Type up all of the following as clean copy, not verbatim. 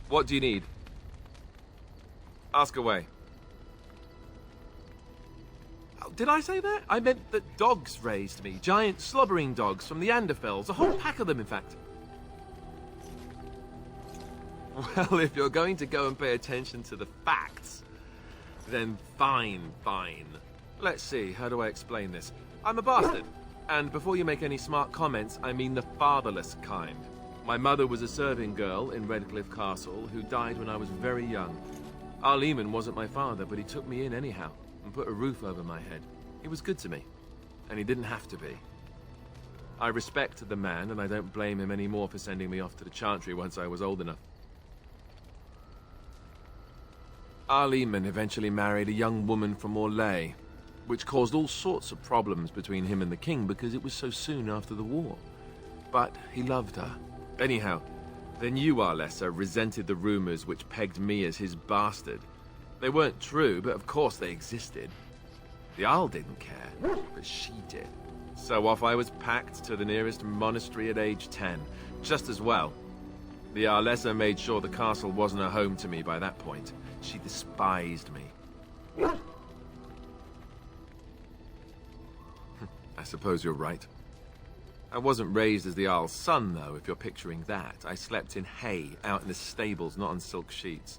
What do you need? Ask away. Oh, did I say that? I meant that dogs raised me. Giant slobbering dogs from the Anderfels. A whole pack of them, in fact. Well, if you're going to go and pay attention to the facts, then fine. Let's see, how do I explain this? I'm a bastard. And before you make any smart comments, I mean the fatherless kind. My mother was a serving girl in Redcliffe Castle who died when I was very young. Our Lehman wasn't my father, but he took me in anyhow and put a roof over my head. He was good to me, and he didn't have to be. I respect the man, and I don't blame him anymore for sending me off to the Chantry once I was old enough. Our Lehman eventually married a young woman from Orlais, which caused all sorts of problems between him and the king because it was so soon after the war. But he loved her. Anyhow, the new Arlessa resented the rumors which pegged me as his bastard. They weren't true, but of course they existed. The Arl didn't care, but she did. So off I was packed to the nearest monastery at age 10, just as well. The Arlessa made sure the castle wasn't a home to me by that point. She despised me. I suppose you're right. I wasn't raised as the Arl's son, though, if you're picturing that. I slept in hay, out in the stables, not on silk sheets.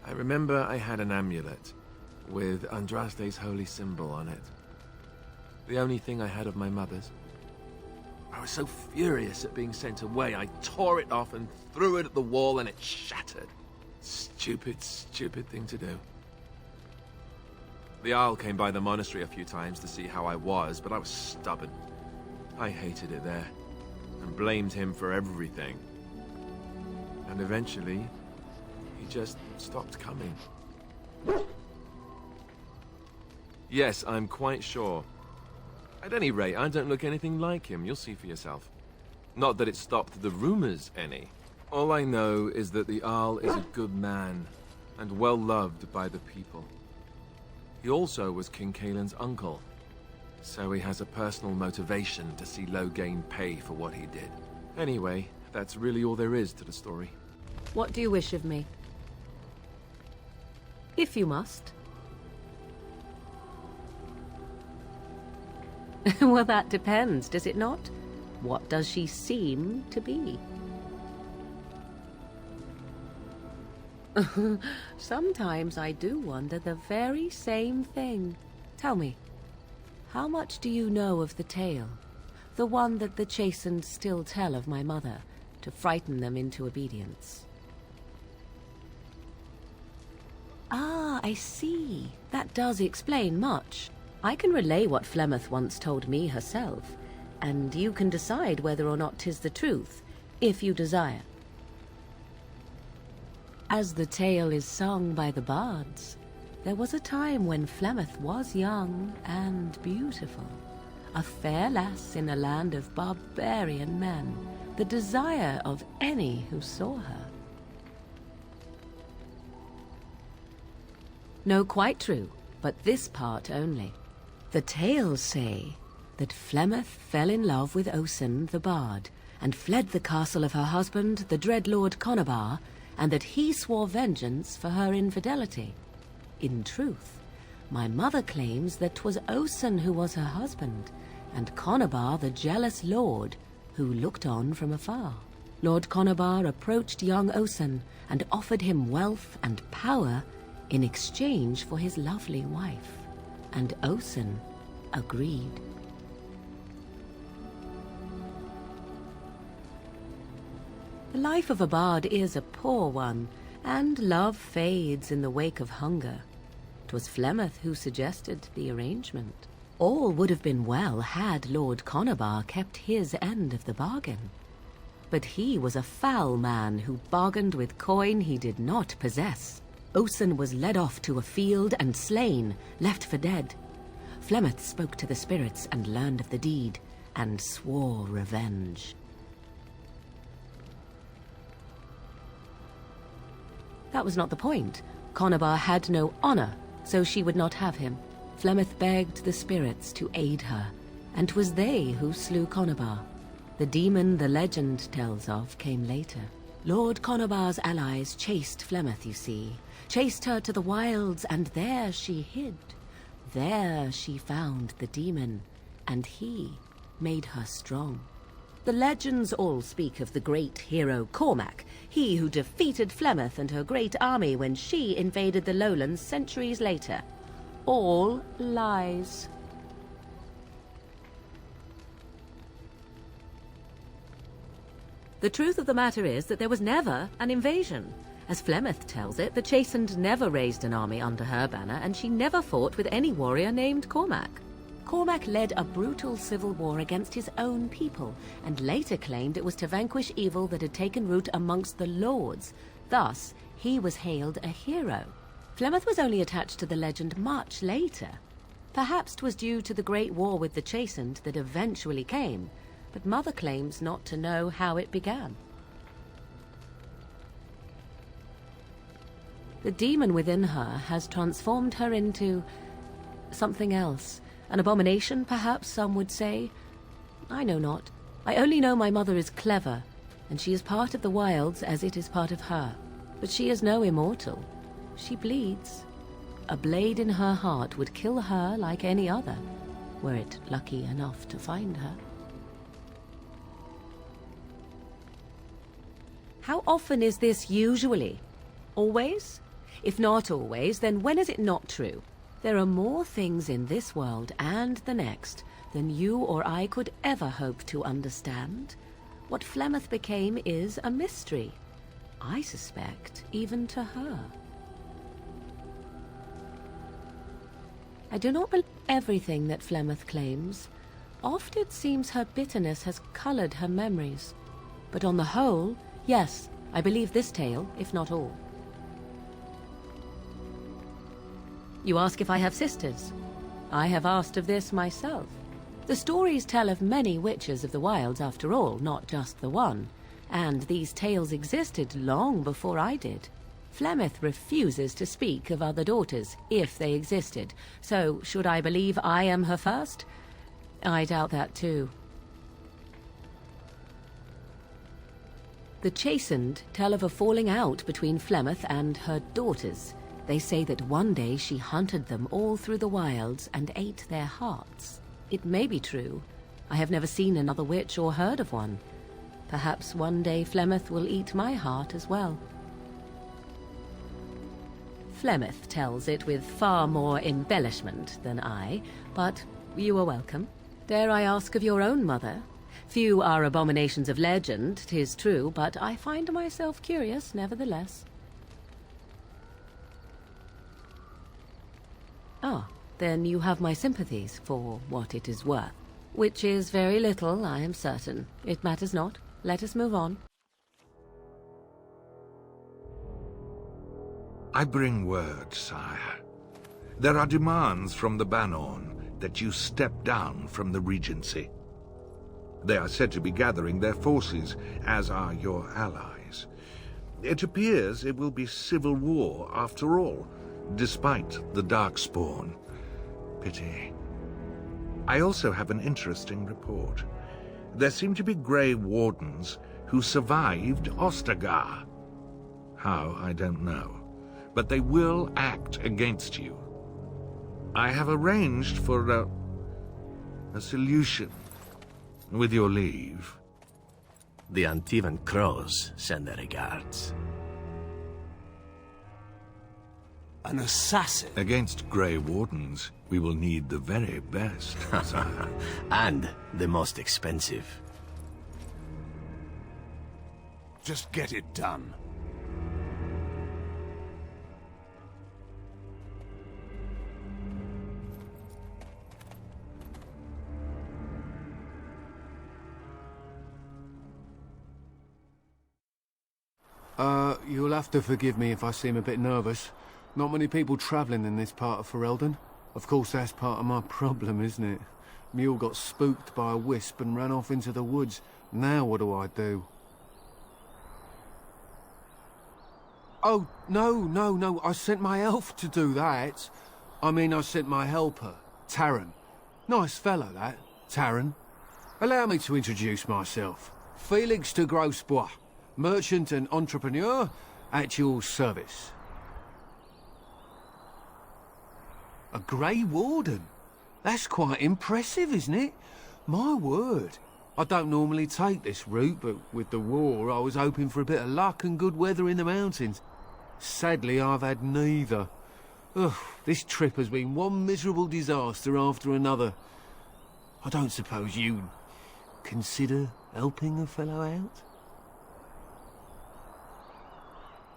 I remember I had an amulet, with Andraste's holy symbol on it. The only thing I had of my mother's. I was so furious at being sent away, I tore it off and threw it at the wall and it shattered. Stupid thing to do. The Arl came by the monastery a few times to see how I was, but I was stubborn. I hated it there, and blamed him for everything. And eventually, he just stopped coming. Yes, I'm quite sure. At any rate, I don't look anything like him, you'll see for yourself. Not that it stopped the rumors any. All I know is that the Arl is a good man, and well loved by the people. He also was King Caelan's uncle, so he has a personal motivation to see Loghain pay for what he did. Anyway, that's really all there is to the story. What do you wish of me? If you must. Well, that depends, does it not? What does she seem to be? Sometimes I do wonder the very same thing. Tell me, how much do you know of the tale? The one that the chastened still tell of my mother, to frighten them into obedience. Ah, I see. That does explain much. I can relay what Flemeth once told me herself, and you can decide whether or not 'tis the truth, if you desire. As the tale is sung by the bards, there was a time when Flemeth was young and beautiful, a fair lass in a land of barbarian men, the desire of any who saw her. No, quite true, but this part only. The tales say that Flemeth fell in love with Osen the bard, and fled the castle of her husband, the dread Lord Conabar, and that he swore vengeance for her infidelity. In truth, my mother claims that 'twas Osen who was her husband, and Conabar the jealous lord who looked on from afar. Lord Conabar approached young Osen and offered him wealth and power in exchange for his lovely wife, and Osen agreed. The life of a bard is a poor one, and love fades in the wake of hunger. 'Twas Flemeth who suggested the arrangement. All would have been well had Lord Conabar kept his end of the bargain. But he was a foul man who bargained with coin he did not possess. Osen was led off to a field and slain, left for dead. Flemeth spoke to the spirits and learned of the deed, and swore revenge. That was not the point. Conabar had no honor, so she would not have him. Flemeth begged the spirits to aid her, and 'twas they who slew Conabar. The demon the legend tells of came later. Lord Conobar's allies chased Flemeth, you see. Chased her to the wilds, and there she hid. There she found the demon, and he made her strong. The legends all speak of the great hero Cormac, he who defeated Flemeth and her great army when she invaded the lowlands centuries later. All lies. The truth of the matter is that there was never an invasion. As Flemeth tells it, the Chastened never raised an army under her banner, and she never fought with any warrior named Cormac. Cormac led a brutal civil war against his own people, and later claimed it was to vanquish evil that had taken root amongst the lords. Thus, he was hailed a hero. Flemeth was only attached to the legend much later. Perhaps 'twas due to the great war with the Chastened that eventually came, but Mother claims not to know how it began. The demon within her has transformed her into something else. An abomination, perhaps some would say. I know not. I only know my mother is clever, and she is part of the wilds as it is part of her. But she is no immortal. She bleeds. A blade in her heart would kill her like any other, were it lucky enough to find her. How often is this usually? Always? If not always, then when is it not true? There are more things in this world and the next than you or I could ever hope to understand. What Flemeth became is a mystery. I suspect even to her. I do not believe everything that Flemeth claims. Oft it seems her bitterness has colored her memories. But on the whole, yes, I believe this tale, if not all. You ask if I have sisters. I have asked of this myself. The stories tell of many witches of the wilds after all, not just the one. And these tales existed long before I did. Flemeth refuses to speak of other daughters, if they existed. So, should I believe I am her first? I doubt that too. The Chastened tell of a falling out between Flemeth and her daughters. They say that one day she hunted them all through the wilds and ate their hearts. It may be true. I have never seen another witch or heard of one. Perhaps one day Flemeth will eat my heart as well. Flemeth tells it with far more embellishment than I, but you are welcome. Dare I ask of your own mother? Few are abominations of legend, 'tis true, but I find myself curious nevertheless. Ah, then you have my sympathies, for what it is worth. Which is very little, I am certain. It matters not. Let us move on. I bring word, sire. There are demands from the Banorn that you step down from the Regency. They are said to be gathering their forces, as are your allies. It appears it will be civil war after all, despite the Darkspawn. Pity. I also have an interesting report. There seem to be Grey Wardens who survived Ostagar. How, I don't know. But they will act against you. I have arranged for a solution, with your leave. The Antivan Crows send their regards. An assassin? Against Grey Wardens, we will need the very best, sire. And the most expensive. Just get it done. You'll have to forgive me if I seem a bit nervous. Not many people travelling in this part of Ferelden. Of course, that's part of my problem, isn't it? Mule got spooked by a wisp and ran off into the woods. Now what do I do? Oh, no. I sent my elf to do that. I mean, I sent my helper, Taran. Nice fellow, that, Taran. Allow me to introduce myself. Felix de Grosbois. Merchant and entrepreneur at your service. A Grey Warden? That's quite impressive, isn't it? My word. I don't normally take this route, but with the war, I was hoping for a bit of luck and good weather in the mountains. Sadly, I've had neither. Ugh, this trip has been one miserable disaster after another. I don't suppose you'd consider helping a fellow out?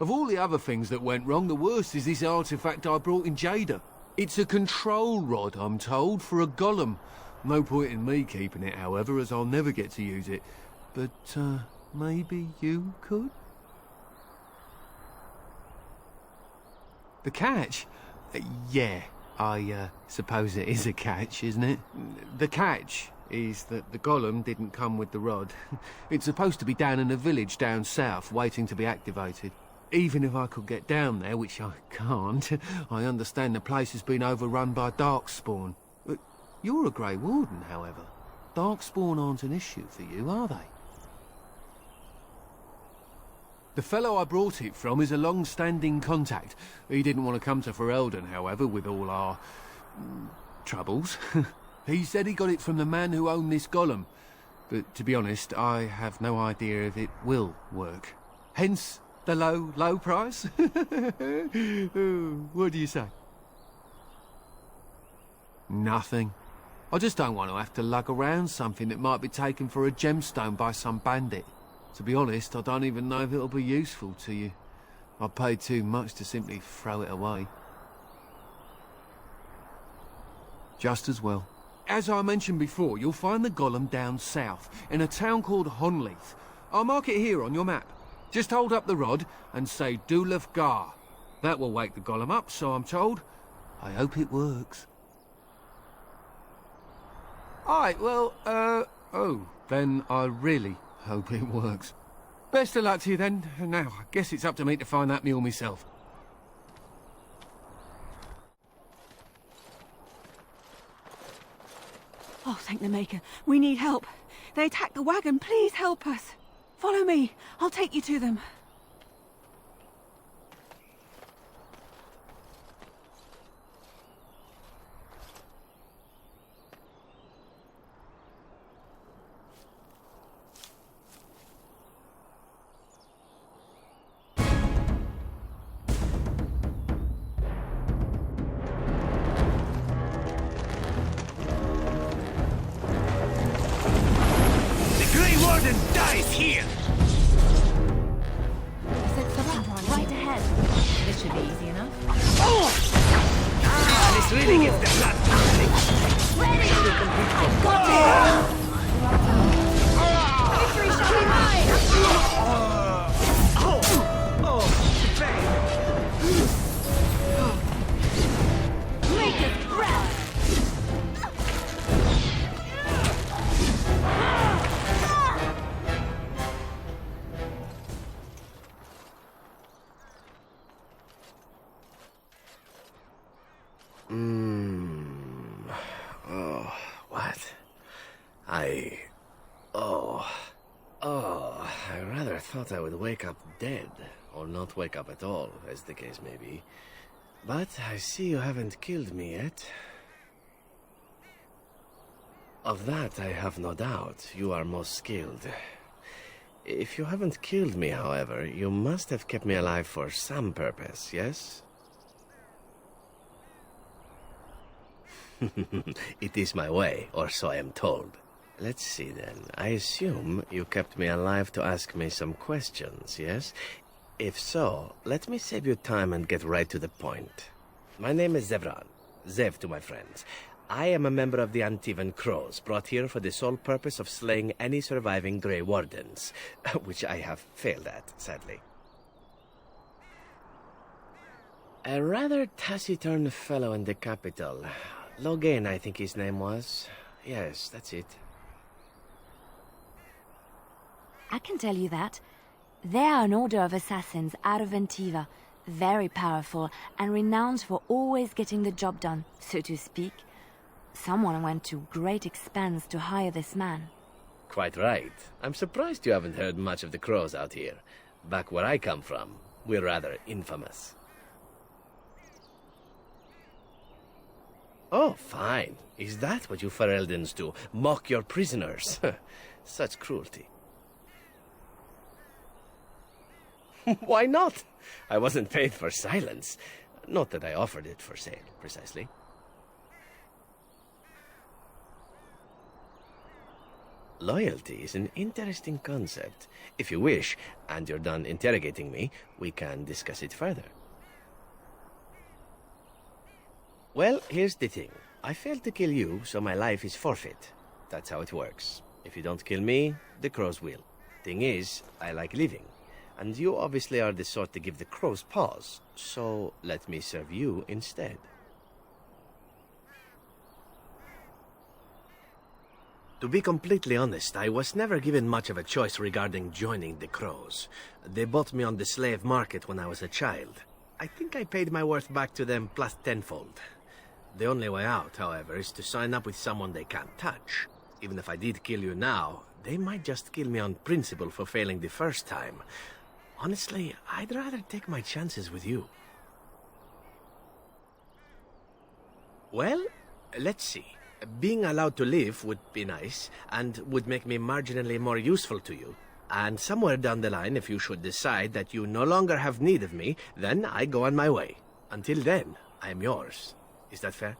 Of all the other things that went wrong, the worst is this artifact I brought in Jada. It's a control rod, I'm told, for a golem. No point in me keeping it, however, as I'll never get to use it. But, maybe you could? The catch? Yeah, I suppose it is a catch, isn't it? The catch is that the golem didn't come with the rod. It's supposed to be down in a village down south, waiting to be activated. Even if I could get down there, which I can't, I understand the place has been overrun by darkspawn. You're a Grey Warden, however. Darkspawn aren't an issue for you, are they? The fellow I brought it from is a long-standing contact. He didn't want to come to Ferelden, however, with all our troubles. He said he got it from the man who owned this golem. But to be honest, I have no idea if it will work. Hence the low price. What do you say? Nothing. I just don't want to have to lug around something that might be taken for a gemstone by some bandit. To be honest, I don't even know if it'll be useful to you. I'd pay too much to simply throw it away. Just as well. As I mentioned before, you'll find the golem down south, in a town called Honleith. I'll mark it here on your map. Just hold up the rod and say Dulaf Gar. That will wake the golem up, so I'm told. I hope it works. Alright, well, then I really hope it works. Best of luck to you then. Now, I guess it's up to me to find that mule myself. Oh, thank the Maker. We need help. They attacked the wagon. Please help us. Follow me. I'll take you to them. Dies here! Right ahead. This should be easy enough. This really gets the blood pumping. Ready! I got it! Victory shall be mine! Make it breath! I rather thought I would wake up dead, or not wake up at all, as the case may be. But I see you haven't killed me yet. Of that I have no doubt. You are most skilled. If you haven't killed me, however, you must have kept me alive for some purpose, yes? It is my way, or so I am told. Let's see then. I assume you kept me alive to ask me some questions, yes? If so, let me save you time and get right to the point. My name is Zevran. Zev to my friends. I am a member of the Antivan Crows, brought here for the sole purpose of slaying any surviving Grey Wardens, which I have failed at, sadly. A rather taciturn fellow in the capital. Logain, I think his name was. Yes, that's it. I can tell you that. They are an order of assassins out of Antiva, very powerful and renowned for always getting the job done, so to speak. Someone went to great expense to hire this man. Quite right. I'm surprised you haven't heard much of the crows out here. Back where I come from, we're rather infamous. Oh, fine. Is that what you Fereldans do? Mock your prisoners? Such cruelty. Why not? I wasn't paid for silence. Not that I offered it for sale, precisely. Loyalty is an interesting concept. If you wish, and you're done interrogating me, we can discuss it further. Well, here's the thing. I failed to kill you, so my life is forfeit. That's how it works. If you don't kill me, the crows will. Thing is, I like living. And you obviously are the sort to give the crows pause. So let me serve you instead. To be completely honest, I was never given much of a choice regarding joining the crows. They bought me on the slave market when I was a child. I think I paid my worth back to them plus tenfold. The only way out, however, is to sign up with someone they can't touch. Even if I did kill you now, they might just kill me on principle for failing the first time. Honestly, I'd rather take my chances with you. Well, let's see. Being allowed to live would be nice, and would make me marginally more useful to you. And somewhere down the line, if you should decide that you no longer have need of me, then I go on my way. Until then, I am yours. Is that fair?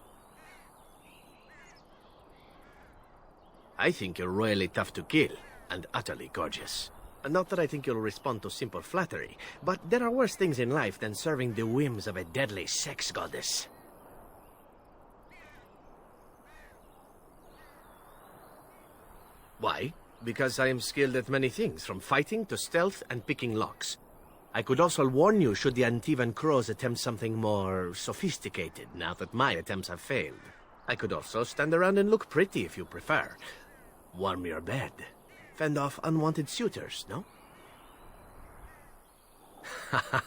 I think you're royally tough to kill, and utterly gorgeous. Not that I think you'll respond to simple flattery, but there are worse things in life than serving the whims of a deadly sex goddess. Why? Because I am skilled at many things, from fighting to stealth and picking locks. I could also warn you should the Antivan crows attempt something more sophisticated, now that my attempts have failed. I could also stand around and look pretty if you prefer. Warm your bed. Fend off unwanted suitors, no?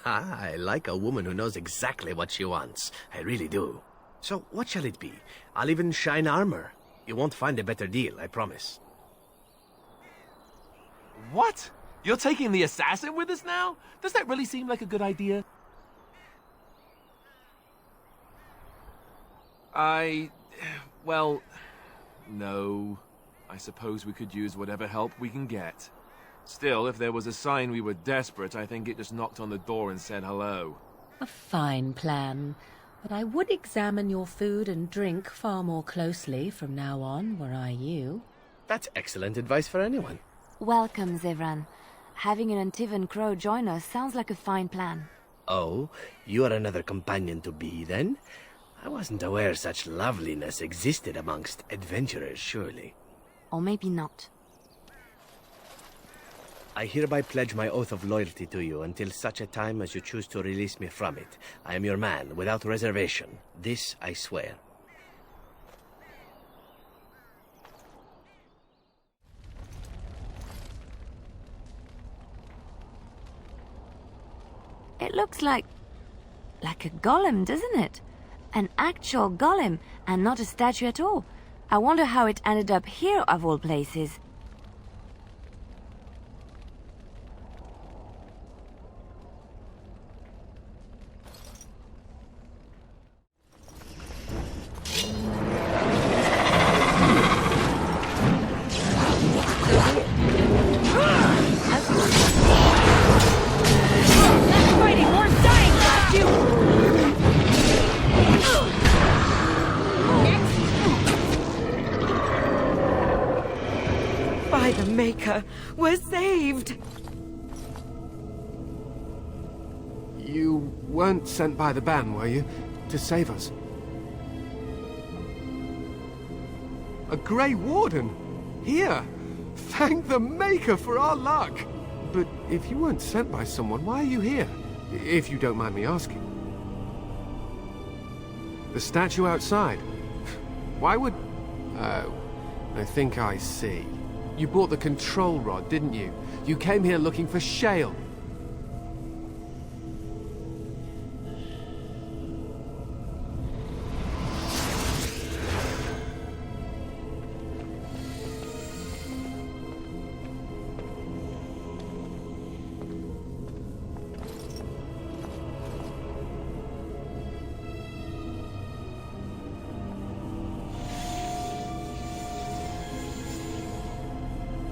I like a woman who knows exactly what she wants. I really do. So what shall it be? I'll even shine armor. You won't find a better deal, I promise. What? You're taking the assassin with us now? Does that really seem like a good idea? Well, no. I suppose we could use whatever help we can get. Still, if there was a sign we were desperate, I think it just knocked on the door and said hello. A fine plan, but I would examine your food and drink far more closely from now on, were I you. That's excellent advice for anyone. Welcome, Zevran. Having an Antivan crow join us sounds like a fine plan. Oh, you are another companion to be, then? I wasn't aware such loveliness existed amongst adventurers, surely. Or maybe not. I hereby pledge my oath of loyalty to you until such a time as you choose to release me from it. I am your man, without reservation. This I swear. It looks like a golem, doesn't it? An actual golem, and not a statue at all. I wonder how it ended up here, of all places. By the Maker, we're saved! You weren't sent by the ban, were you? To save us? A Grey Warden? Here! Thank the Maker for our luck! But if you weren't sent by someone, why are you here? If you don't mind me asking. The statue outside? Why would... Oh, I think I see. You bought the control rod, didn't you? You came here looking for shale.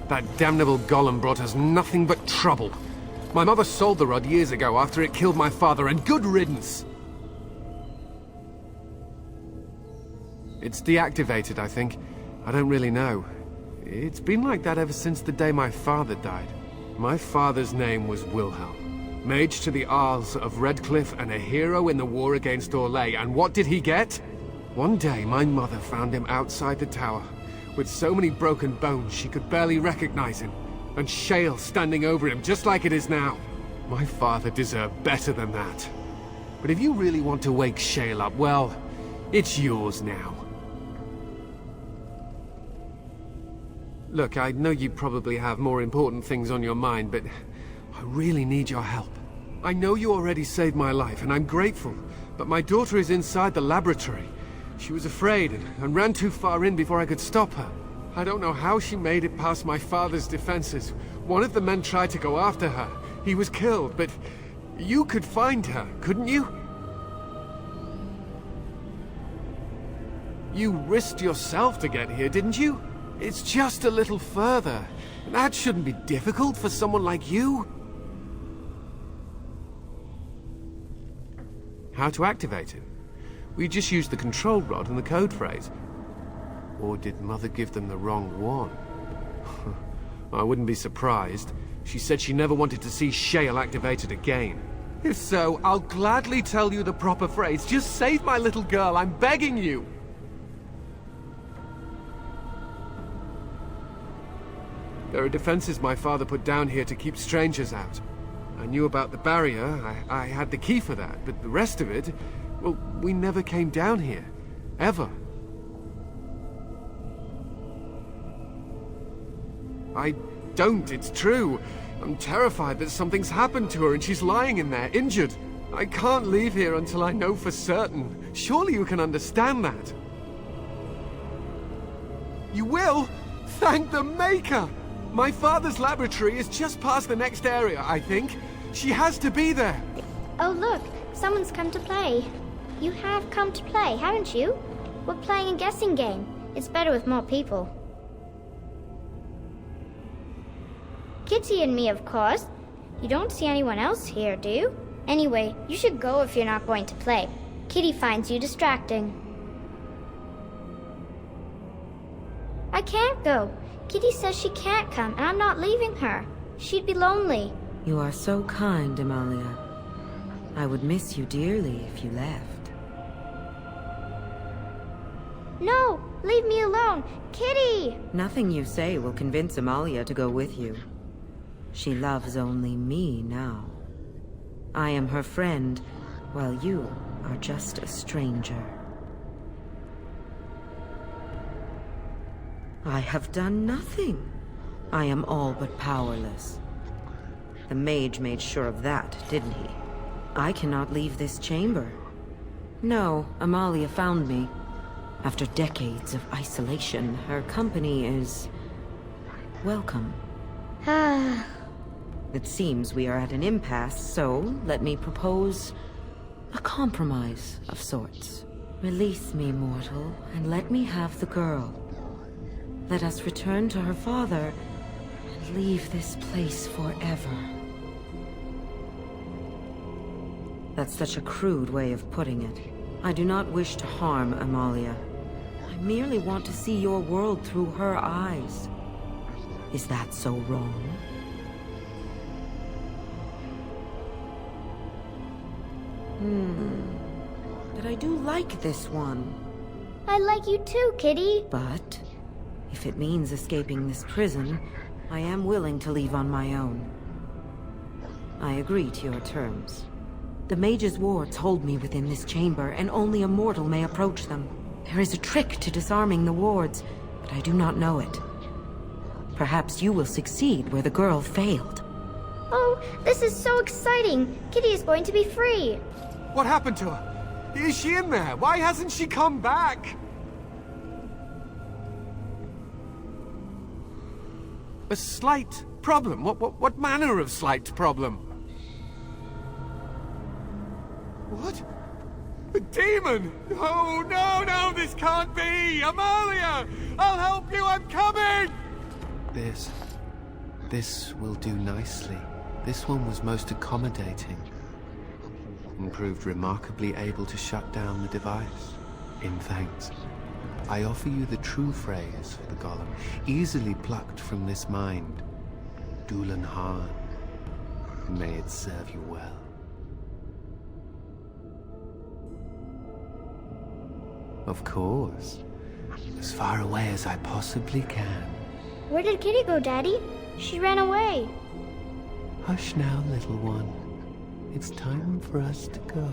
That damnable golem brought us nothing but trouble. My mother sold the rod years ago after it killed my father, and good riddance. It's deactivated, I think. I don't really know. It's been like that ever since the day my father died. My father's name was Wilhelm. Mage to the Isles of Redcliffe and a hero in the war against Orlais. And what did he get? One day, my mother found him outside the tower, with so many broken bones she could barely recognize him, and shale standing over him just like it is now. My father deserved better than that. But if you really want to wake Shale up, well, it's yours now. Look, I know you probably have more important things on your mind, but I really need your help. I know you already saved my life, and I'm grateful, but my daughter is inside the laboratory. She was afraid and ran too far in before I could stop her. I don't know how she made it past my father's defenses. One of the men tried to go after her. He was killed, but you could find her, couldn't you? You risked yourself to get here, didn't you? It's just a little further. That shouldn't be difficult for someone like you. How to activate it? We just used the control rod and the code phrase. Or did Mother give them the wrong one? I wouldn't be surprised. She said she never wanted to see Shale activated again. If so, I'll gladly tell you the proper phrase. Just save my little girl, I'm begging you! There are defenses my father put down here to keep strangers out. I knew about the barrier, I had the key for that, but the rest of it, well, we never came down here. Ever. I don't, it's true. I'm terrified that something's happened to her and she's lying in there, injured. I can't leave here until I know for certain. Surely you can understand that. You will? Thank the Maker! My father's laboratory is just past the next area, I think. She has to be there. Oh, look. Someone's come to play. You have come to play, haven't you? We're playing a guessing game. It's better with more people. Kitty and me, of course. You don't see anyone else here, do you? Anyway, you should go if you're not going to play. Kitty finds you distracting. I can't go. Kitty says she can't come, and I'm not leaving her. She'd be lonely. You are so kind, Amalia. I would miss you dearly if you left. No! Leave me alone! Kitty! Nothing you say will convince Amalia to go with you. She loves only me now. I am her friend, while you are just a stranger. I have done nothing. I am all but powerless. The mage made sure of that, didn't he? I cannot leave this chamber. No, Amalia found me. After decades of isolation, her company is welcome. It seems we are at an impasse, so let me propose a compromise of sorts. Release me, mortal, and let me have the girl. Let us return to her father and leave this place forever. That's such a crude way of putting it. I do not wish to harm Amalia. I merely want to see your world through her eyes. Is that so wrong? But I do like this one. I like you too, Kitty. But if it means escaping this prison, I am willing to leave on my own. I agree to your terms. The mage's wards hold me within this chamber, and only a mortal may approach them. There is a trick to disarming the wards, but I do not know it. Perhaps you will succeed where the girl failed. Oh, this is so exciting! Kitty is going to be free! What happened to her? Is she in there? Why hasn't she come back? A slight problem? What manner of slight problem? What? A demon? Oh, no, this can't be! Amalia! I'll help you, I'm coming! This This will do nicely. This one was most accommodating and proved remarkably able to shut down the device. In thanks, I offer you the true phrase for the golem, easily plucked from this mind. Dulan Han. May it serve you well. Of course. As far away as I possibly can. Where did Kitty go, Daddy? She ran away. Hush now, little one. It's time for us to go.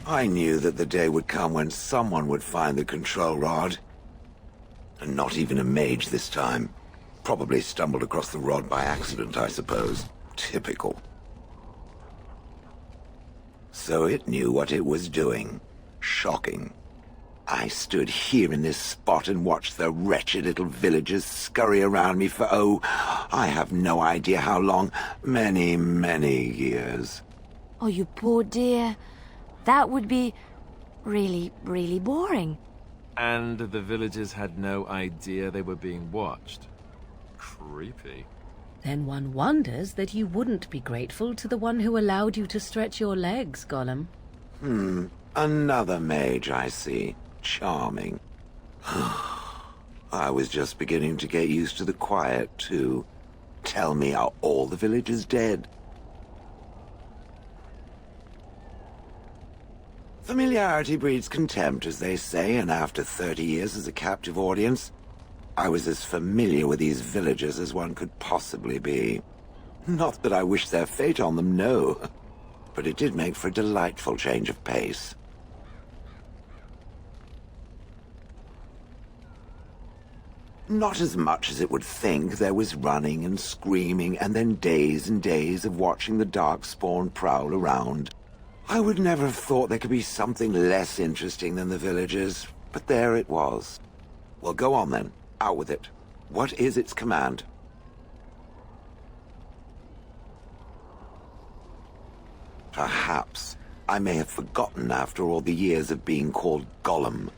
I knew that the day would come when someone would find the control rod. And not even a mage this time. Probably stumbled across the rod by accident, I suppose. Typical. So it knew what it was doing. Shocking. I stood here in this spot and watched the wretched little villagers scurry around me for, oh, I have no idea how long. Many, many years. Oh, you poor dear. That would be really, really boring. And the villagers had no idea they were being watched. Creepy. Then one wonders that you wouldn't be grateful to the one who allowed you to stretch your legs, Gollum. Another mage, I see. Charming. I was just beginning to get used to the quiet, too. Tell me, are all the villagers dead? Familiarity breeds contempt, as they say, and after 30 years as a captive audience, I was as familiar with these villagers as one could possibly be. Not that I wish their fate on them, no. But it did make for a delightful change of pace. Not as much as it would think. There was running and screaming, and then days and days of watching the Darkspawn prowl around. I would never have thought there could be something less interesting than the villagers, but there it was. Well, go on then. Out with it. What is its command? Perhaps I may have forgotten after all the years of being called Gollum.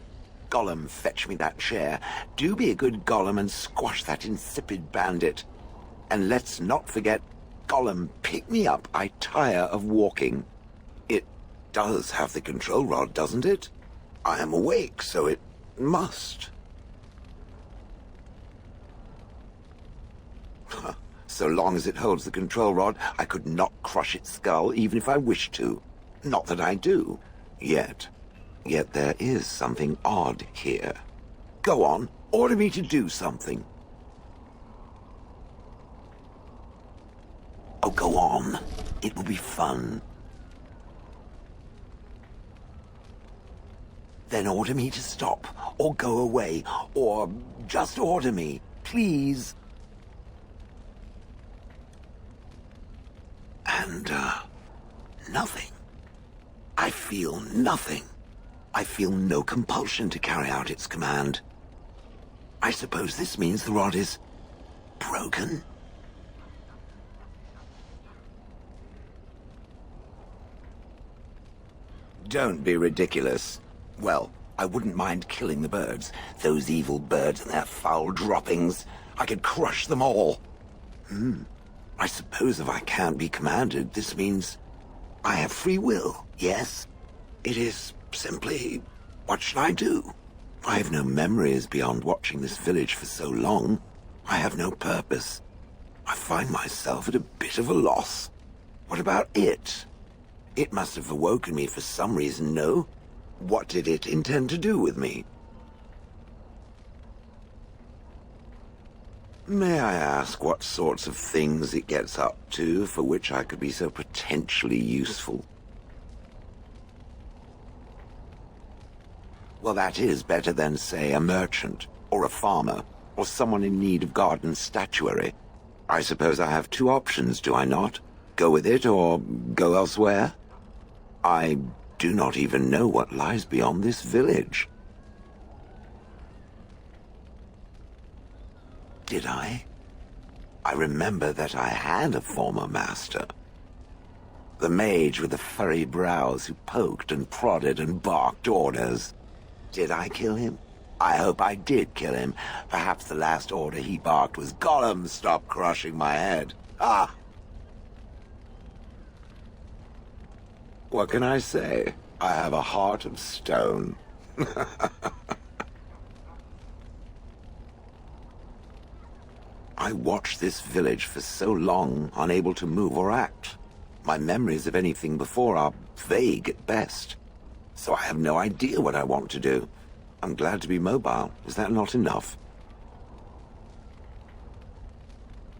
Gollum, fetch me that chair. Do be a good Gollum and squash that insipid bandit. And let's not forget, Gollum, pick me up. I tire of walking. It does have the control rod, doesn't it? I am awake, so it must. So long as it holds the control rod, I could not crush its skull, even if I wished to. Not that I do. Yet. Yet there is something odd here. Go on, order me to do something. Oh, go on. It will be fun. Then order me to stop, or go away, or just order me, please. And, nothing. I feel nothing. I feel no compulsion to carry out its command. I suppose this means the rod is broken? Don't be ridiculous. Well, I wouldn't mind killing the birds. Those evil birds and their foul droppings. I could crush them all. I suppose if I can't be commanded, this means I have free will, yes? It is simply, what should I do? I have no memories beyond watching this village for so long. I have no purpose. I find myself at a bit of a loss. What about it? It must have awoken me for some reason, no? What did it intend to do with me? May I ask what sorts of things it gets up to for which I could be so potentially useful? Well, that is better than, say, a merchant, or a farmer, or someone in need of garden statuary. I suppose I have two options, do I not? Go with it or go elsewhere? I do not even know what lies beyond this village. Did I? I remember that I had a former master. The mage with the furry brows who poked and prodded and barked orders. Did I kill him? I hope I did kill him. Perhaps the last order he barked was, "Gollum, stop crushing my head." Ah! What can I say? I have a heart of stone. I watched this village for so long, unable to move or act. My memories of anything before are vague at best. So I have no idea what I want to do. I'm glad to be mobile. Is that not enough?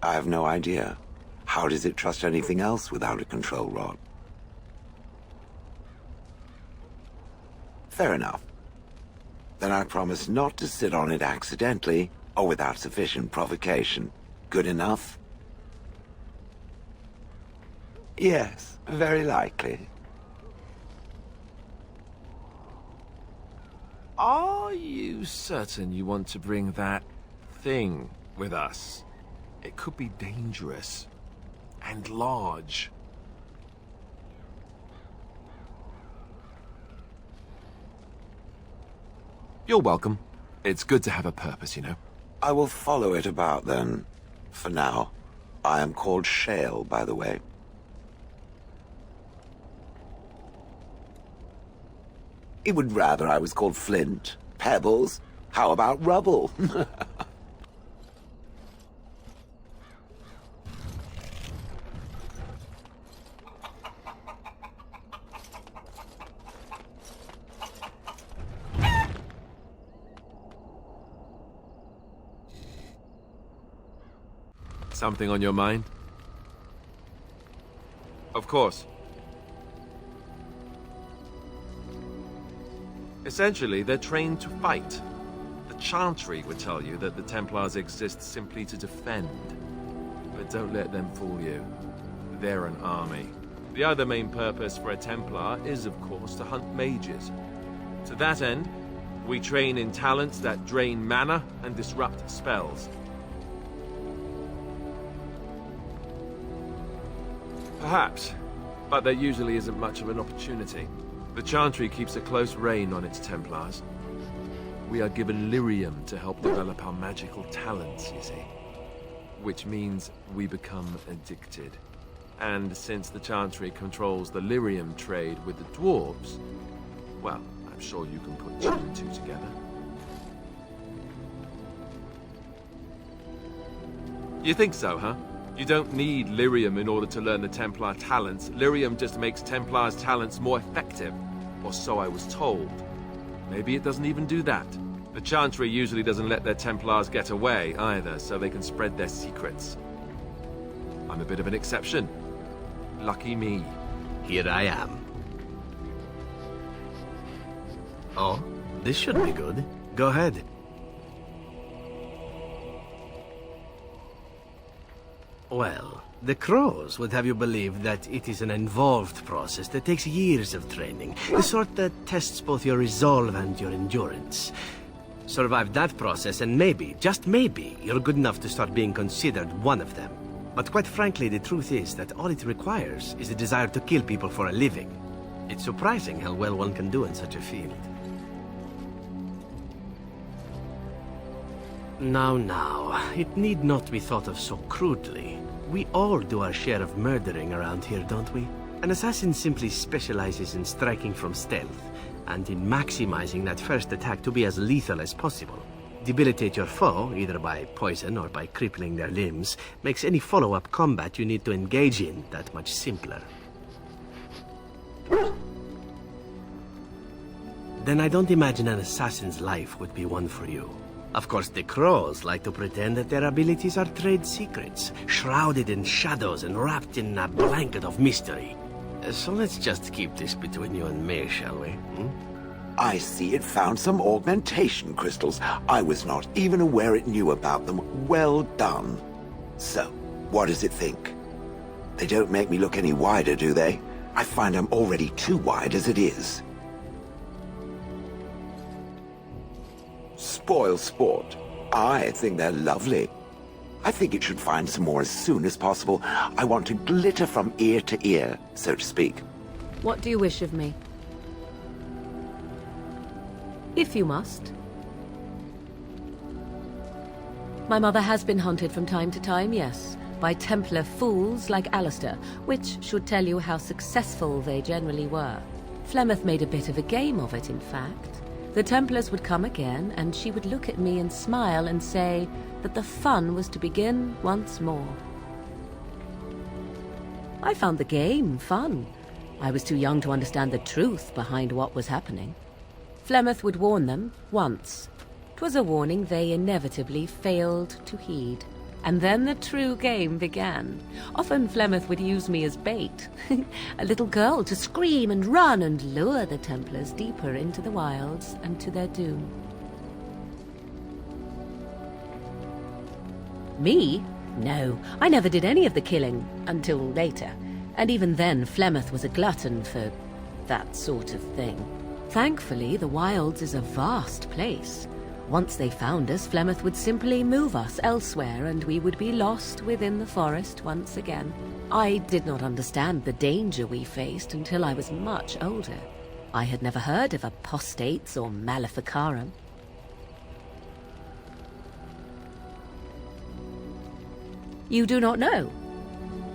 I have no idea. How does it trust anything else without a control rod? Fair enough. Then I promise not to sit on it accidentally or without sufficient provocation. Good enough? Yes, very likely. Are you certain you want to bring that thing with us? It could be dangerous and large. You're welcome. It's good to have a purpose, you know. I will follow it about then. For now. I am called Shale, by the way. He would rather I was called Flint. Pebbles? How about Rubble? Something on your mind? Of course. Essentially, they're trained to fight. The Chantry would tell you that the Templars exist simply to defend. But don't let them fool you. They're an army. The other main purpose for a Templar is, of course, to hunt mages. To that end, we train in talents that drain mana and disrupt spells. Perhaps, but there usually isn't much of an opportunity. The Chantry keeps a close rein on its Templars. We are given lyrium to help develop our magical talents, you see. Which means we become addicted. And since the Chantry controls the lyrium trade with the dwarves, well, I'm sure you can put two and two together. You think so, huh? You don't need lyrium in order to learn the Templar talents. Lyrium just makes Templars' talents more effective. Or so I was told. Maybe it doesn't even do that. The Chantry usually doesn't let their Templars get away either, so they can spread their secrets. I'm a bit of an exception. Lucky me. Here I am. Oh, this should be good. Go ahead. Well, the Crows would have you believe that it is an involved process that takes years of training. The sort that tests both your resolve and your endurance. Survive that process and maybe, just maybe, you're good enough to start being considered one of them. But quite frankly, the truth is that all it requires is a desire to kill people for a living. It's surprising how well one can do in such a field. Now, it need not be thought of so crudely. We all do our share of murdering around here, don't we? An assassin simply specializes in striking from stealth, and in maximizing that first attack to be as lethal as possible. Debilitate your foe, either by poison or by crippling their limbs, makes any follow-up combat you need to engage in that much simpler. Then I don't imagine an assassin's life would be one for you. Of course, the Crows like to pretend that their abilities are trade secrets, shrouded in shadows and wrapped in a blanket of mystery. So let's just keep this between you and me, shall we? I see it found some augmentation crystals. I was not even aware it knew about them. Well done. So, What does it think? They don't make me look any wider, do they? I find I'm already too wide as it is. Spoil sport. I think they're lovely. I think it should find some more as soon as possible. I want to glitter from ear to ear, so to speak. What do you wish of me? If you must. My mother has been hunted from time to time, yes, by Templar fools like Alistair, which should tell you how successful they generally were. Flemeth made a bit of a game of it, in fact. The Templars would come again, and she would look at me and smile and say that the fun was to begin once more. I found the game fun. I was too young to understand the truth behind what was happening. Flemeth would warn them once. 'Twas a warning they inevitably failed to heed. And then the true game began. Often Flemeth would use me as bait. A little girl to scream and run and lure the Templars deeper into the wilds and to their doom. Me? No, I never did any of the killing, until later. And even then, Flemeth was a glutton for that sort of thing. Thankfully, the wilds is a vast place. Once they found us, Flemeth would simply move us elsewhere, and we would be lost within the forest once again. I did not understand the danger we faced until I was much older. I had never heard of apostates or maleficarum. You do not know?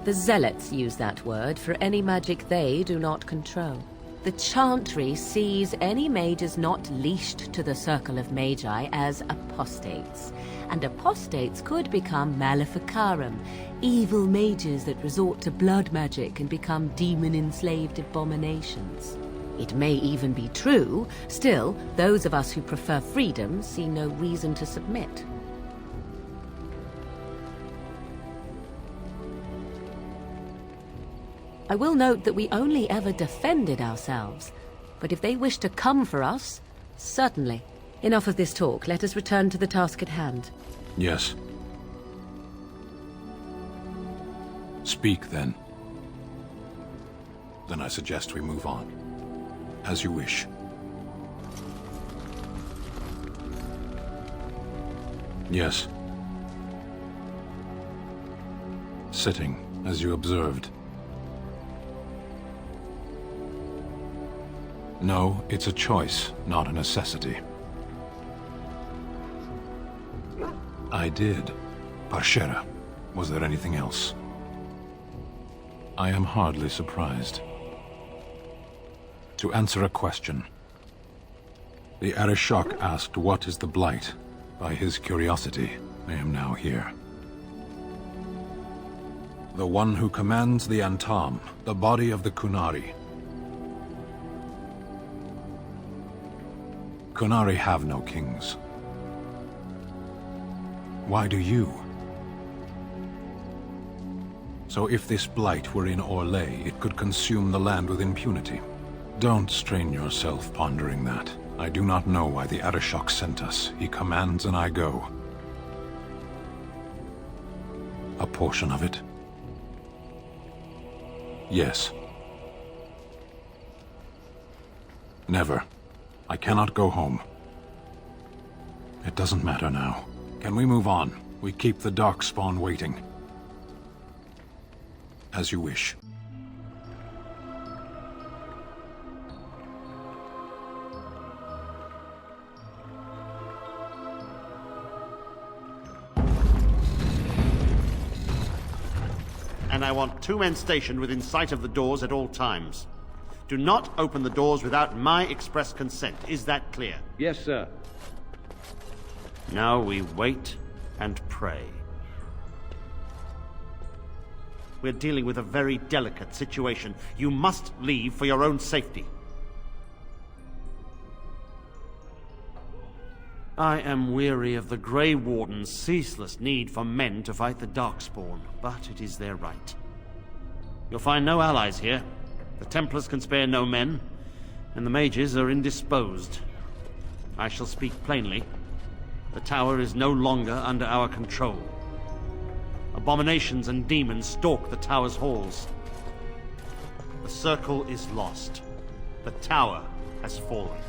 The zealots use that word for any magic they do not control. The Chantry sees any mages not leashed to the Circle of Magi as apostates, and apostates could become maleficarum, evil mages that resort to blood magic and become demon-enslaved abominations. It may even be true, still, those of us who prefer freedom see no reason to submit. I will note that we only ever defended ourselves, but if they wish to come for us, certainly. Enough of this talk. Let us return to the task at hand. Yes. Speak, then. Then I suggest we move on. As you wish. Yes. Sitting, as you observed. No, it's a choice, not a necessity. I did. Parshera. Was there anything else? I am hardly surprised. To answer a question. The Arishok asked what is the Blight. By his curiosity, I am now here. The one who commands the Antam, the body of the Kunari. Kunari have no kings. Why do you? So if this blight were in Orlais, it could consume the land with impunity. Don't strain yourself pondering that. I do not know why the Arishok sent us. He commands and I go. A portion of it? Yes. Never. I cannot go home. It doesn't matter now. Can we move on? We keep the Darkspawn waiting. As you wish. And I want 2 men stationed within sight of the doors at all times. Do not open the doors without my express consent. Is that clear? Yes, sir. Now we wait and pray. We're dealing with a very delicate situation. You must leave for your own safety. I am weary of the Grey Warden's ceaseless need for men to fight the Darkspawn, but it is their right. You'll find no allies here. The Templars can spare no men, and the mages are indisposed. I shall speak plainly. The tower is no longer under our control. A Abominations and demons stalk the tower's halls. The circle is lost. The tower has fallen.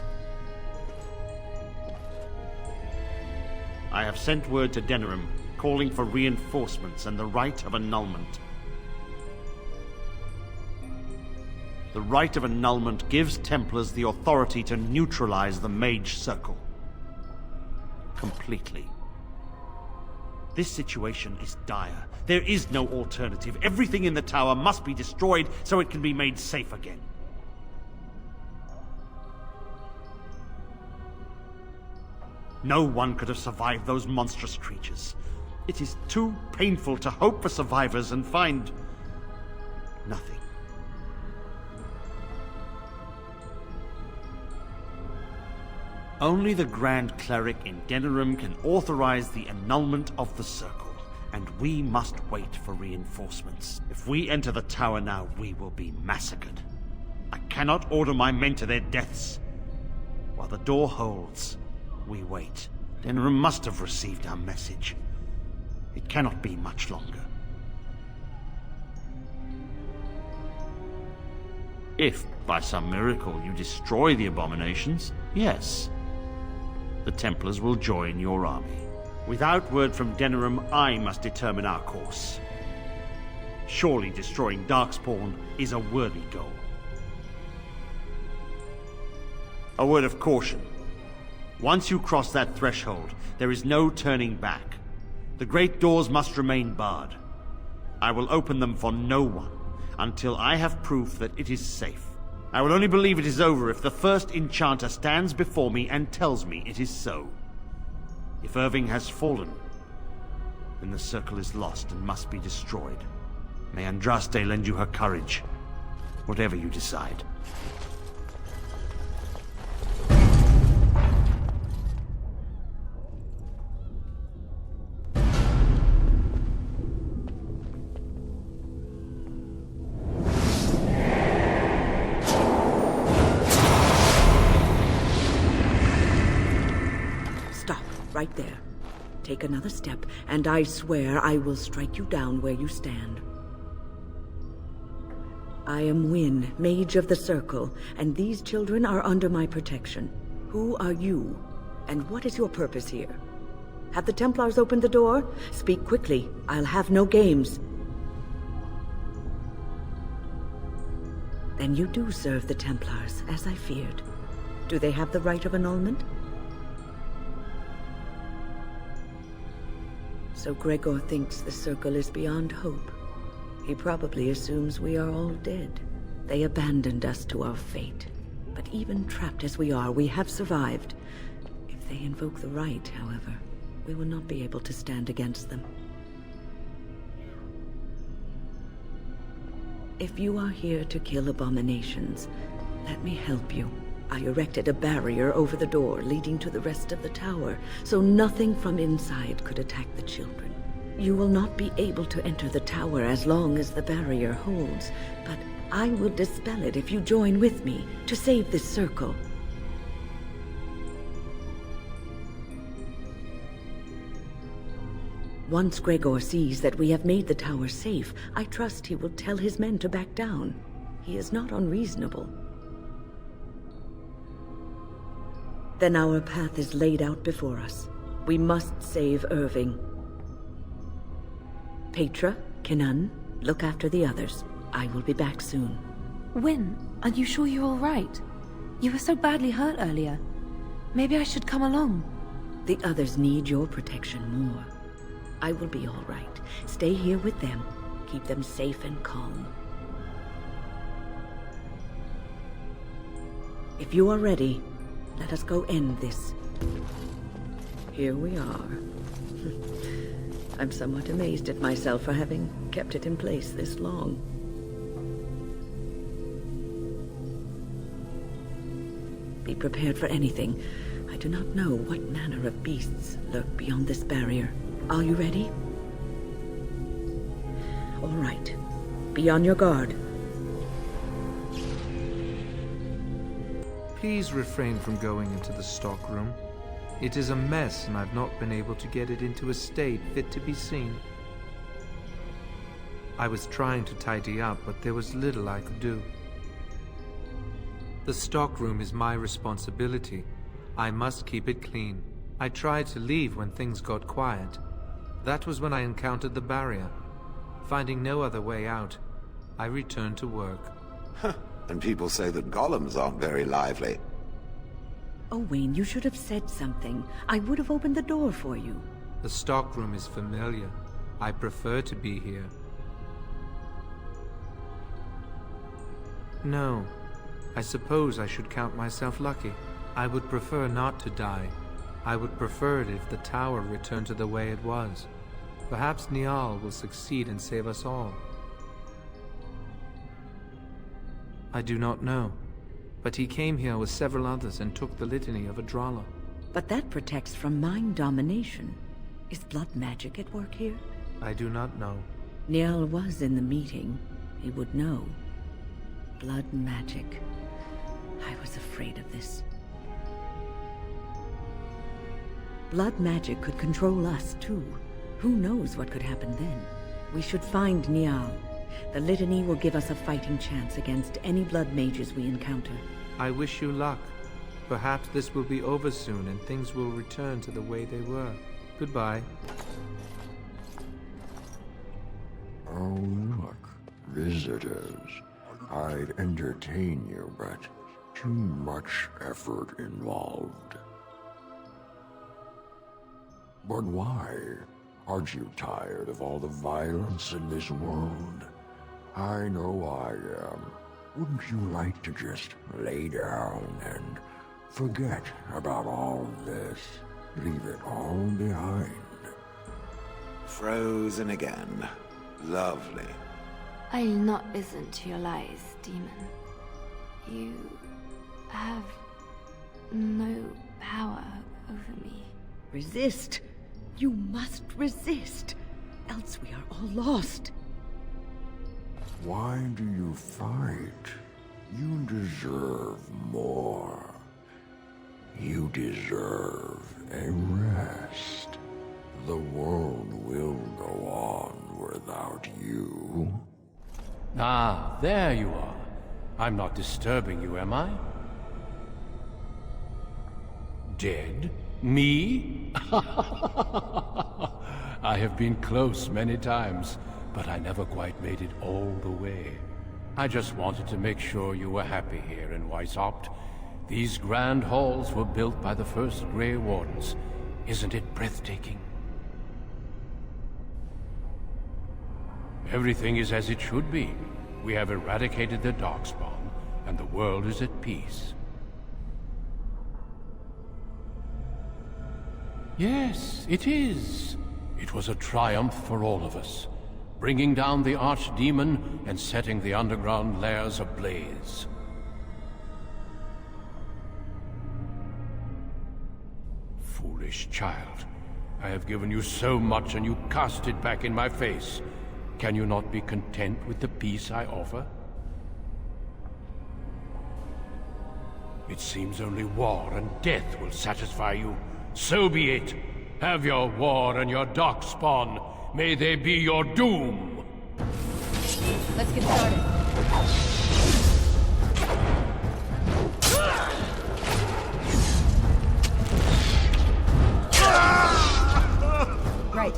I have sent word to Denerim, calling for reinforcements and the right of annulment. The right of annulment gives Templars the authority to neutralize the Mage Circle. Completely. This situation is dire. There is no alternative. Everything in the tower must be destroyed so it can be made safe again. No one could have survived those monstrous creatures. It is too painful to hope for survivors and find nothing. Only the Grand Cleric in Denerim can authorize the annulment of the Circle, and we must wait for reinforcements. If we enter the tower now, we will be massacred. I cannot order my men to their deaths. While the door holds, we wait. Denerim must have received our message. It cannot be much longer. If, by some miracle, you destroy the abominations, yes, the Templars will join your army. Without word from Denerim, I must determine our course. Surely destroying Darkspawn is a worthy goal. A word of caution. Once you cross that threshold, there is no turning back. The great doors must remain barred. I will open them for no one until I have proof that it is safe. I will only believe it is over if the first enchanter stands before me and tells me it is so. If Irving has fallen, then the circle is lost and must be destroyed. May Andraste lend you her courage, whatever you decide. Right there. Take another step, and I swear I will strike you down where you stand. I am Wynne, Mage of the Circle, and these children are under my protection. Who are you, and what is your purpose here? Have the Templars opened the door? Speak quickly. I'll have no games. Then you do serve the Templars, as I feared. Do they have the right of annulment? So Gregor thinks the Circle is beyond hope. He probably assumes we are all dead. They abandoned us to our fate. But even trapped as we are, we have survived. If they invoke the right, however, we will not be able to stand against them. If you are here to kill abominations, let me help you. I erected a barrier over the door leading to the rest of the tower, so nothing from inside could attack the children. You will not be able to enter the tower as long as the barrier holds, but I will dispel it if you join with me to save this circle. Once Gregor sees that we have made the tower safe, I trust he will tell his men to back down. He is not unreasonable. Then our path is laid out before us. We must save Irving. Petra, Kenan, look after the others. I will be back soon. Wynne, are you sure you're all right? You were so badly hurt earlier. Maybe I should come along. The others need your protection more. I will be all right. Stay here with them. Keep them safe and calm. If you are ready, let us go end this. Here we are. I'm somewhat amazed at myself for having kept it in place this long. Be prepared for anything. I do not know what manner of beasts lurk beyond this barrier. Are you ready? All right. Be on your guard. Please refrain from going into the stockroom. It is a mess, and I've not been able to get it into a state fit to be seen. I was trying to tidy up, but there was little I could do. The stockroom is my responsibility. I must keep it clean. I tried to leave when things got quiet. That was when I encountered the barrier. Finding no other way out, I returned to work. And people say that golems aren't very lively. Owain, you should have said something. I would have opened the door for you. The stockroom is familiar. I prefer to be here. No, I suppose I should count myself lucky. I would prefer not to die. I would prefer it if the tower returned to the way it was. Perhaps Niall will succeed and save us all. I do not know, but he came here with several others and took the litany of Adralla. But that protects from mind domination. Is blood magic at work here? I do not know. Niall was in the meeting. He would know. Blood magic. I was afraid of this. Blood magic could control us, too. Who knows what could happen then? We should find Niall. The litany will give us a fighting chance against any blood mages we encounter. I wish you luck. Perhaps this will be over soon and things will return to the way they were. Goodbye. Oh, look. Visitors. I'd entertain you, but too much effort involved. But why? Aren't you tired of all the violence in this world? I know I am. Wouldn't you like to just lay down and forget about all this? Leave it all behind. Frozen again. Lovely. I'll not listen to your lies, demon. You have no power over me. Resist. You must resist, else we are all lost. Why do you fight? You deserve more. You deserve a rest. The world will go on without you. Ah, there you are. I'm not disturbing you, am I? Dead? Me? I have been close many times, but I never quite made it all the way. I just wanted to make sure you were happy here in Weishaupt. These grand halls were built by the first Grey Wardens. Isn't it breathtaking? Everything is as it should be. We have eradicated the Darkspawn, and the world is at peace. Yes, it is. It was a triumph for all of us, bringing down the archdemon and setting the underground lairs ablaze. Foolish child. I have given you so much and you cast it back in my face. Can you not be content with the peace I offer? It seems only war and death will satisfy you. So be it. Have your war and your darkspawn. May they be your doom. Let's get started. Right.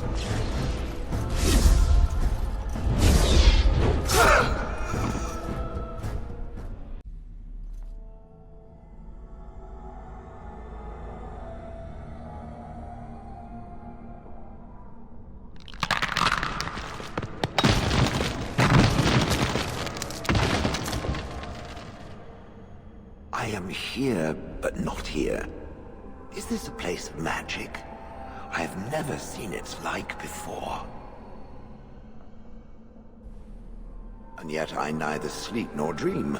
I am here, but not here. Is this a place of magic? I have never seen its like before. And yet I neither sleep nor dream,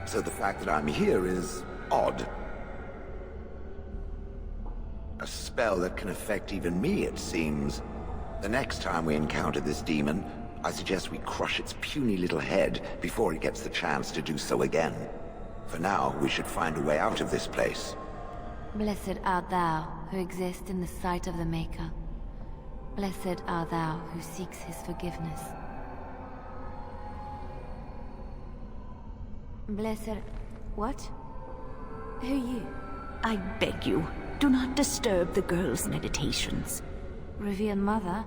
so the fact that I'm here is odd. A spell that can affect even me, it seems. The next time we encounter this demon, I suggest we crush its puny little head before it gets the chance to do so again. For now, we should find a way out of this place. Blessed art thou, who exists in the sight of the Maker. Blessed art thou, who seeks his forgiveness. Blessed... What? Who are you? I beg you, do not disturb the girl's meditations. Revered Mother?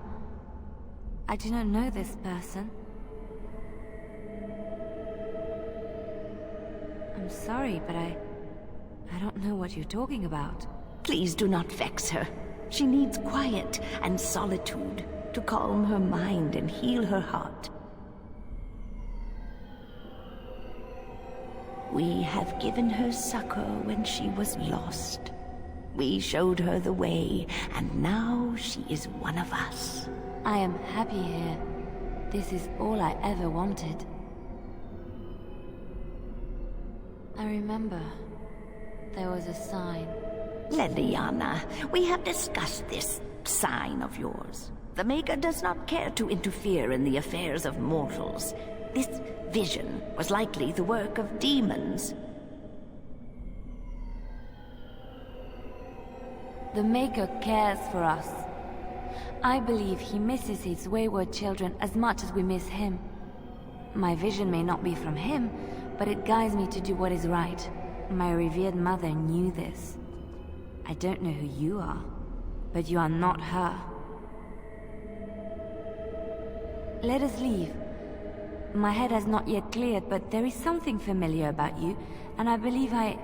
I do not know this person. I'm sorry, but I don't know what you're talking about. Please do not vex her. She needs quiet and solitude to calm her mind and heal her heart. We have given her succor when she was lost. We showed her the way, and now she is one of us. I am happy here. This is all I ever wanted. I remember there was a sign. Leliana, we have discussed this sign of yours. The Maker does not care to interfere in the affairs of mortals. This vision was likely the work of demons. The Maker cares for us. I believe he misses his wayward children as much as we miss him. My vision may not be from him, but it guides me to do what is right. My revered mother knew this. I don't know who you are, but you are not her. Let us leave. My head has not yet cleared, but there is something familiar about you, and I believe I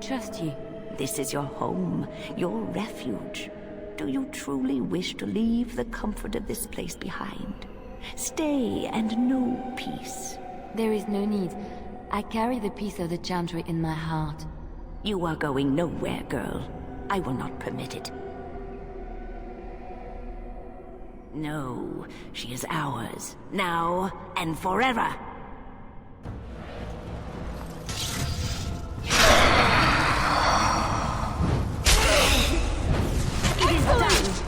trust you. This is your home, your refuge. Do you truly wish to leave the comfort of this place behind? Stay and know peace. There is no need. I carry the peace of the Chantry in my heart. You are going nowhere, girl. I will not permit it. No, she is ours, now and forever. It is done!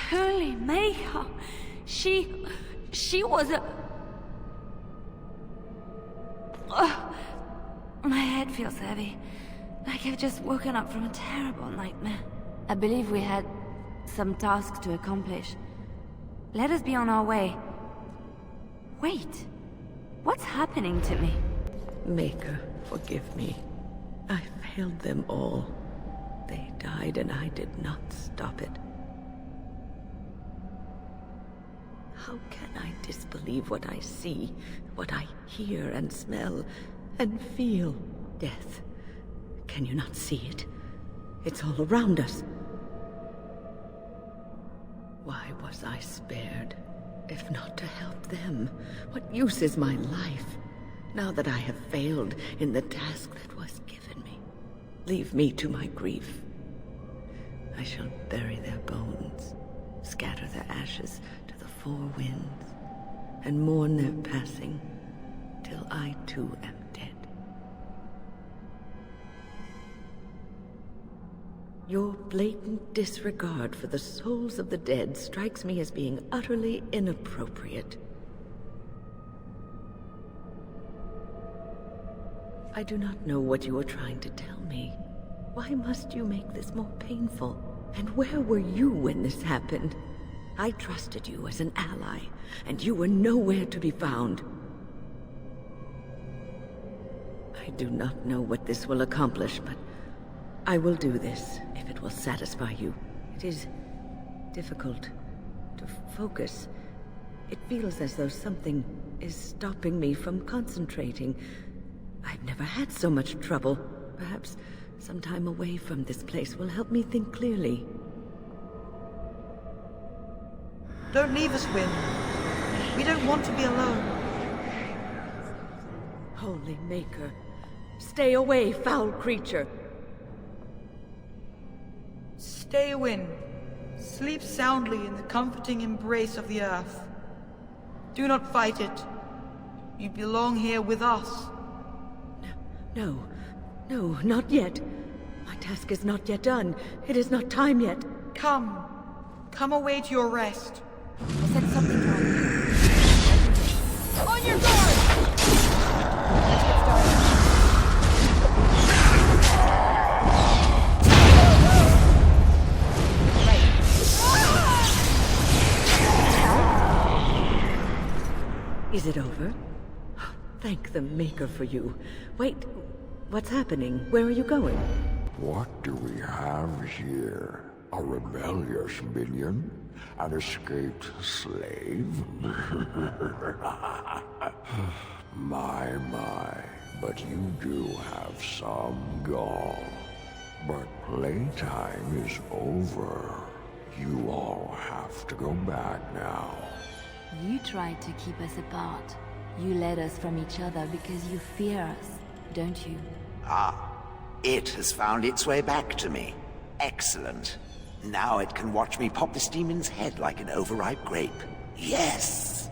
Holy Maker! She was a... My head feels heavy, like I've just woken up from a terrible nightmare. I believe we had some task to accomplish. Let us be on our way. Wait, what's happening to me? Maker, forgive me. I failed them all. They died and I did not stop it. How can I disbelieve what I see, what I hear and smell and feel? Death. Can you not see it? It's all around us. Why was I spared? If not to help them, what use is my life, now that I have failed in the task that was given me? Leave me to my grief. I shall bury their bones, scatter their ashes to the four winds, and mourn their passing, till I too am dead. Your blatant disregard for the souls of the dead strikes me as being utterly inappropriate. I do not know what you are trying to tell me. Why must you make this more painful? And where were you when this happened? I trusted you as an ally, and you were nowhere to be found. I do not know what this will accomplish, but I will do this, if it will satisfy you. It is difficult to focus. It feels as though something is stopping me from concentrating. I've never had so much trouble. Perhaps some time away from this place will help me think clearly. Don't leave us, Wynne. We don't want to be alone. Holy Maker, stay away, foul creature! Stay, Wynne. Sleep soundly in the comforting embrace of the earth. Do not fight it. You belong here with us. No, not yet. My task is not yet done. It is not time yet. Come away to your rest. I said something wrong. On your guard! Let's get started. Is it over? Thank the Maker for you. Wait, what's happening? Where are you going? What do we have here? A rebellious minion? An escaped slave? My, but you do have some gall. But playtime is over. You all have to go back now. You tried to keep us apart. You led us from each other because you fear us, don't you? Ah, it has found its way back to me. Excellent. Now it can watch me pop this demon's head like an overripe grape. Yes!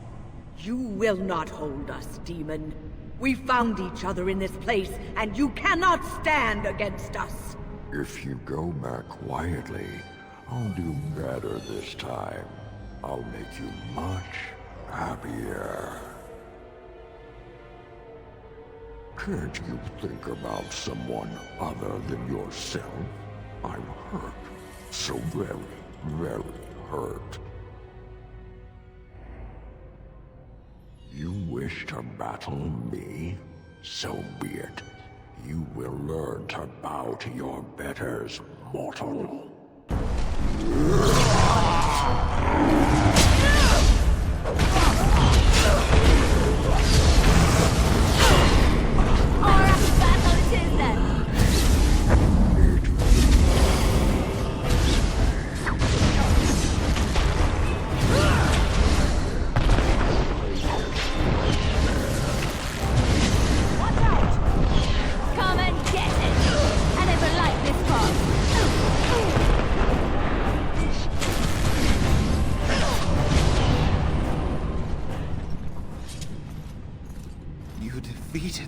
You will not hold us, demon. We found each other in this place, and you cannot stand against us. If you go back quietly, I'll do better this time. I'll make you much happier. Can't you think about someone other than yourself? I'm hurt. So very, very hurt. You wish to battle me? So be it. You will learn to bow to your betters, mortal.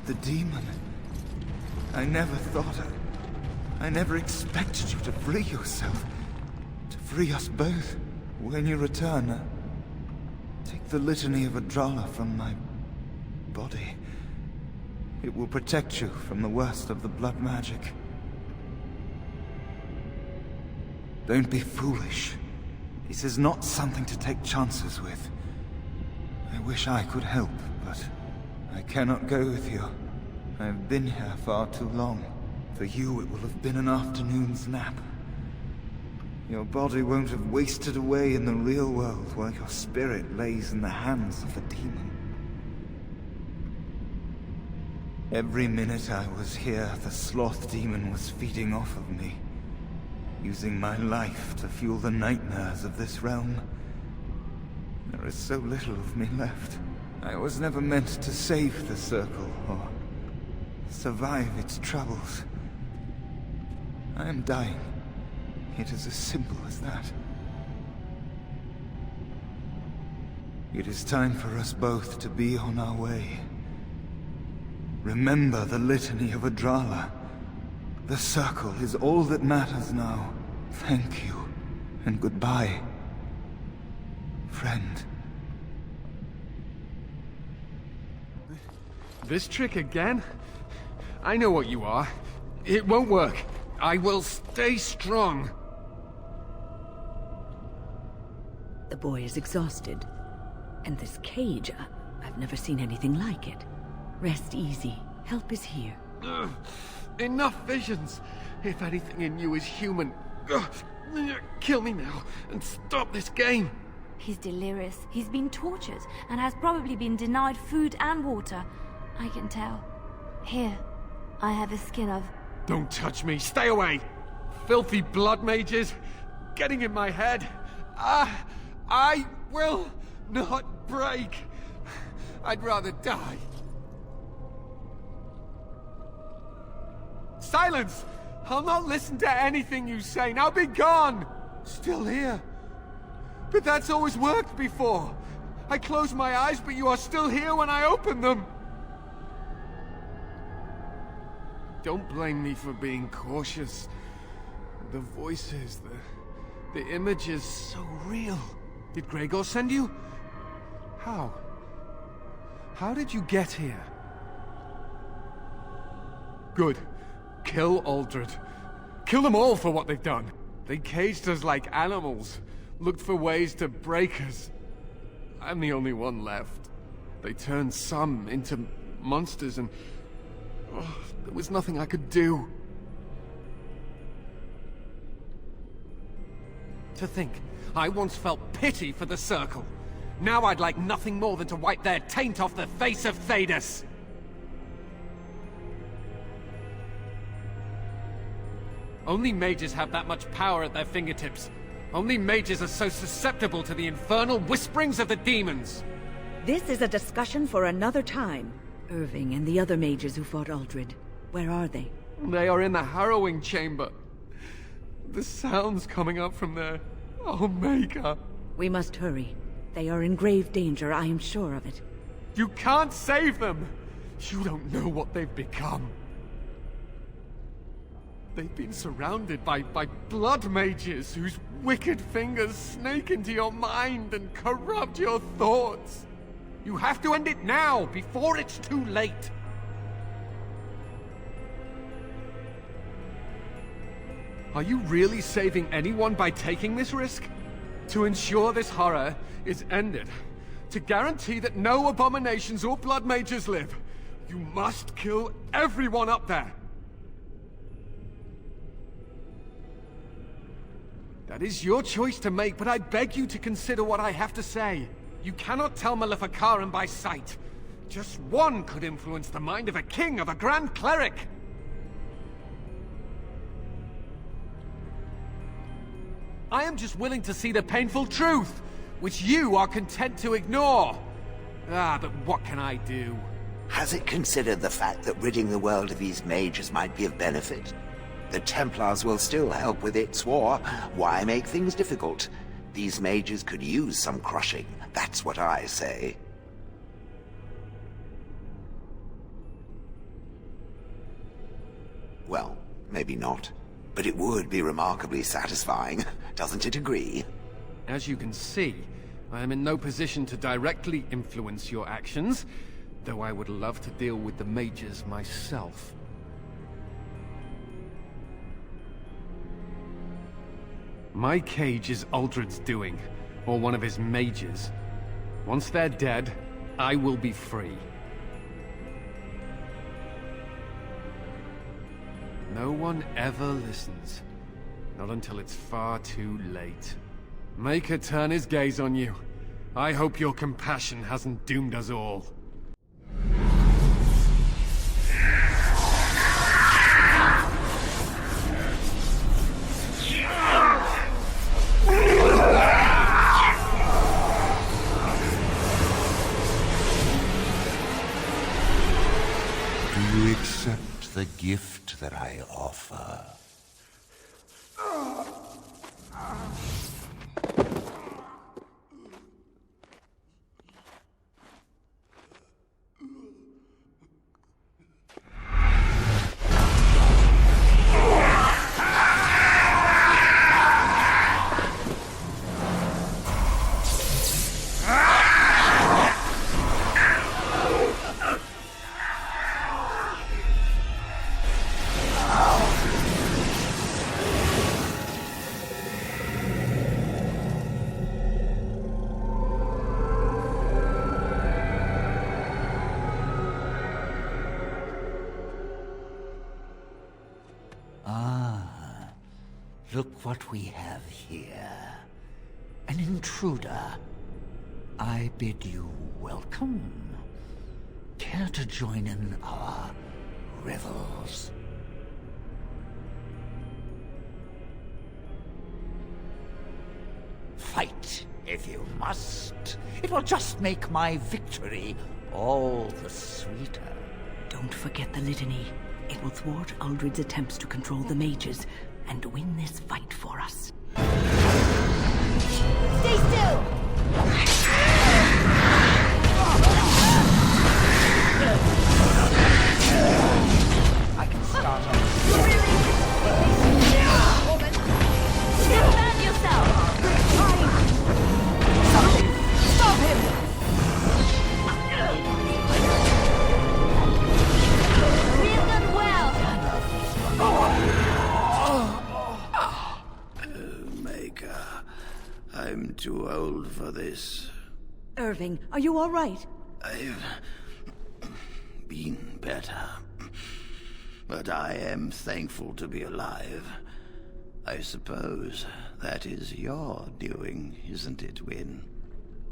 The demon. I never expected you to free yourself. To free us both. When you return, take the litany of Adrala from my body. It will protect you from the worst of the blood magic. Don't be foolish. This is not something to take chances with. I wish I could help, but I cannot go with you. I've been here far too long. For you, it will have been an afternoon's nap. Your body won't have wasted away in the real world while your spirit lays in the hands of the demon. Every minute I was here, the sloth demon was feeding off of me, using my life to fuel the nightmares of this realm. There is so little of me left. I was never meant to save the Circle, or survive its troubles. I am dying. It is as simple as that. It is time for us both to be on our way. Remember the litany of Adrala. The Circle is all that matters now. Thank you, and goodbye, friend. This trick again? I know what you are. It won't work. I will stay strong. The boy is exhausted. And this cage, I've never seen anything like it. Rest easy. Help is here. Ugh. Enough visions. If anything in you is human, kill me now and stop this game. He's delirious. He's been tortured and has probably been denied food and water. I can tell. Here, I have a skin of... Don't touch me. Stay away. Filthy blood mages. Getting in my head. I will not break. I'd rather die. Silence! I'll not listen to anything you say. Now be gone! Still here. But that's always worked before. I close my eyes, but you are still here when I open them. Don't blame me for being cautious. The voices, the images, so real. Did Gregor send you? How? How did you get here? Good. Kill Aldred. Kill them all for what they've done. They caged us like animals, looked for ways to break us. I'm the only one left. They turned some into monsters and... there was nothing I could do. To think, I once felt pity for the Circle. Now I'd like nothing more than to wipe their taint off the face of Thedas. Only mages have that much power at their fingertips. Only mages are so susceptible to the infernal whisperings of the demons. This is a discussion for another time. Irving and the other mages who fought Uldred, where are they? They are in the harrowing chamber. The sounds coming up from there. Oh, Maker. We must hurry. They are in grave danger, I am sure of it. You can't save them! You don't know what they've become. They've been surrounded by blood mages whose wicked fingers snake into your mind and corrupt your thoughts. You have to end it now, before it's too late. Are you really saving anyone by taking this risk? To ensure this horror is ended, to guarantee that no abominations or blood mages live, you must kill everyone up there. That is your choice to make, but I beg you to consider what I have to say. You cannot tell Maleficarum by sight. Just one could influence the mind of a king, of a grand cleric. I am just willing to see the painful truth, which you are content to ignore. Ah, but what can I do? Has it considered the fact that ridding the world of these mages might be of benefit? The Templars will still help with its war. Why make things difficult? These mages could use some crushing. That's what I say. Well, maybe not. But it would be remarkably satisfying. Doesn't it agree? As you can see, I am in no position to directly influence your actions, though I would love to deal with the mages myself. My cage is Uldred's doing, or one of his mages. Once they're dead, I will be free. No one ever listens. Not until it's far too late. Maker turn his gaze on you. I hope your compassion hasn't doomed us all. Do you accept the gift that I offer? Look what we have here. An intruder. I bid you welcome. Care to join in our revels? Fight, if you must. It will just make my victory all the sweeter. Don't forget the litany. It will thwart Uldred's attempts to control the mages and win this fight for us. Stay still! I can start on. Woman! Defend yourself! Stop him! We've done well! Maker, I'm too old for this. Irving, are you all right? been better. But I am thankful to be alive. I suppose that is your doing, isn't it, Wynne?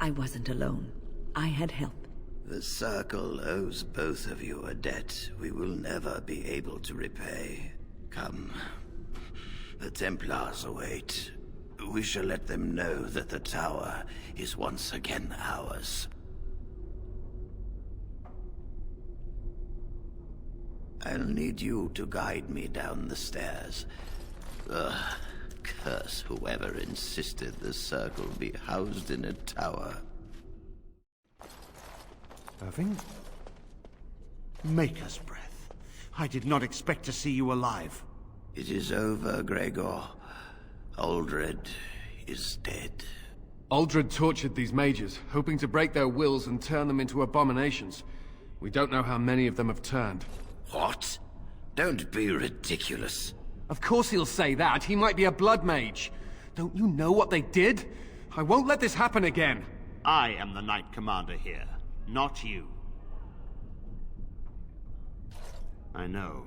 I wasn't alone. I had help. The Circle owes both of you a debt we will never be able to repay. Come. The Templars await. We shall let them know that the tower is once again ours. I'll need you to guide me down the stairs. Ugh, curse whoever insisted the Circle be housed in a tower. Irving? Maker's breath. I did not expect to see you alive. It is over, Gregor. Aldred is dead. Aldred tortured these mages, hoping to break their wills and turn them into abominations. We don't know how many of them have turned. What? Don't be ridiculous. Of course he'll say that. He might be a blood mage. Don't you know what they did? I won't let this happen again. I am the Knight Commander here, not you. I know.